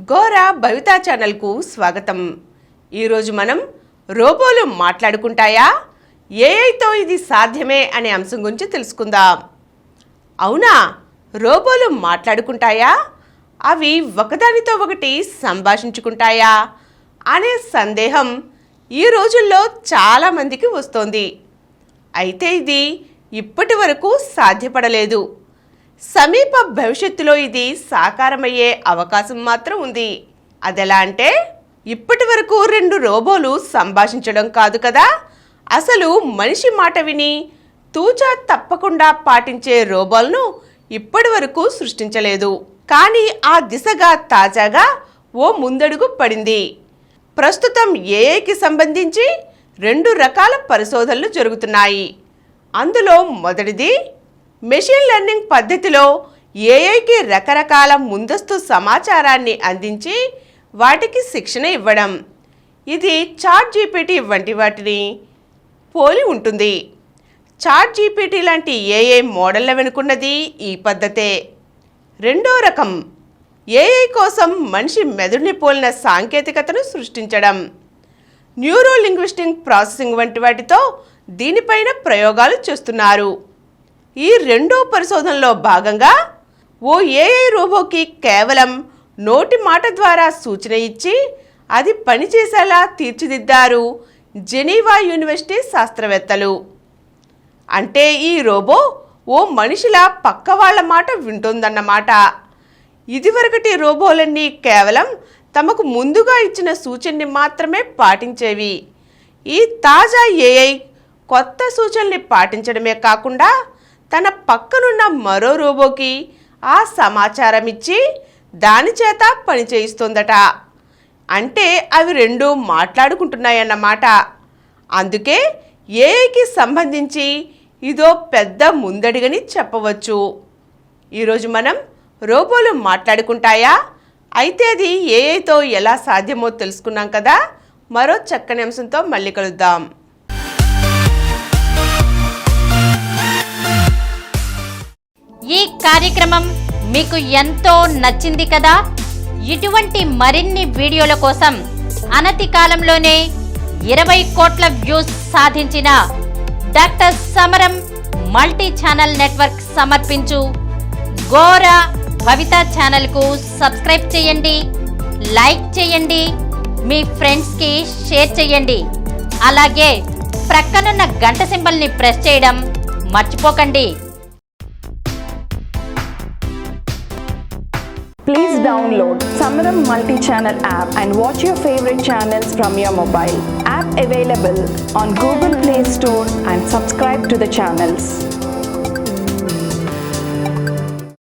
గోరా భవితా ఛానల్కు స్వాగతం. ఈరోజు మనం రోబోలు మాట్లాడుకుంటాయా, ఏఐతో ఇది సాధ్యమే అనే అంశం గురించి తెలుసుకుందాం. అవునా, రోబోలు మాట్లాడుకుంటాయా, అవి ఒకదానితో ఒకటి సంభాషించుకుంటాయా అనే సందేహం ఈ రోజుల్లో చాలామందికి వస్తోంది. అయితే ఇది ఇప్పటి వరకు సాధ్యపడలేదు. సమీప భవిష్యత్తులో ఇది సాకారమయ్యే అవకాశం మాత్రం ఉంది. అదెలా అంటే, ఇప్పటి వరకు 2 రోబోలు సంభాషించడం కాదు కదా, అసలు మనిషి మాట విని తూచా తప్పకుండా పాటించే రోబోలను ఇప్పటి వరకు సృష్టించలేదు. కానీ ఆ దిశగా తాజాగా ఓ ముందడుగు పడింది. ప్రస్తుతం ఏఐకి సంబంధించి 2 రకాల పరిశోధనలు జరుగుతున్నాయి. అందులో మొదటిది మెషిన్ లెర్నింగ్ పద్ధతిలో ఏఐకి రకరకాల ముందస్తు సమాచారాన్ని అందించి వాటికి శిక్షణ ఇవ్వడం. ఇది చాట్ జీపీటీ వంటి వాటిని పోలి ఉంటుంది. చాట్ జీపీటీ లాంటి ఏఐ మోడళ్ల వెనుకున్నది ఈ పద్ధతే. రెండో రకం ఏఐ కోసం మనిషి మెదడుని పోలిన సాంకేతికతను సృష్టించడం. న్యూరో లింగ్విస్టిక్ ప్రాసెసింగ్ వంటి వాటితో దీనిపైన ప్రయోగాలు చేస్తున్నారు. ఈ రెండో పరిశోధనలో భాగంగా ఓ ఏఐ రోబోకి కేవలం నోటి మాట ద్వారా సూచన ఇచ్చి అది పనిచేసేలా తీర్చిదిద్దారు జెనీవా యూనివర్సిటీ శాస్త్రవేత్తలు. అంటే ఈ రోబో ఓ మనిషిలా పక్క వాళ్ళ మాట వింటుందన్నమాట. ఇదివరకటి రోబోలన్నీ కేవలం తమకు ముందుగా ఇచ్చిన సూచనని మాత్రమే పాటించేవి. ఈ తాజా ఏఐ కొత్త సూచనల్ని పాటించడమే కాకుండా తన పక్కనున్న మరో రోబోకి ఆ సమాచారం ఇచ్చి దాని చేత పని చేయిస్తోందట. అంటే అవి 2 మాట్లాడుకుంటున్నాయన్నమాట. అందుకే ఏఐకి సంబంధించి ఇదో పెద్ద ముందడిగని చెప్పవచ్చు. ఈరోజు మనం రోబోలు మాట్లాడుకుంటాయా, అయితే అది ఏఐతో ఎలా సాధ్యమో తెలుసుకున్నాం కదా. మరో చక్కని అంశంతో మళ్ళీ కలుద్దాం. ఈ కార్యక్రమం మీకు ఎంతో నచ్చింది కదా. ఇటువంటి మరిన్ని వీడియోల కోసం అనతి కాలంలోనే 20 కోట్ల వ్యూస్ సాధించిన డాక్టర్ సమరం మల్టీ ఛానల్ నెట్వర్క్ సమర్పించు గోరా భవితా ఛానల్కు సబ్స్క్రైబ్ చేయండి, లైక్ చేయండి, మీ ఫ్రెండ్స్కి షేర్ చేయండి. అలాగే ప్రక్కనున్న గంట సింబల్ని ప్రెస్ చేయడం మర్చిపోకండి. Please download Samaram multi-channel app and watch your favorite channels from your mobile. App available on Google Play Store and subscribe to the channels.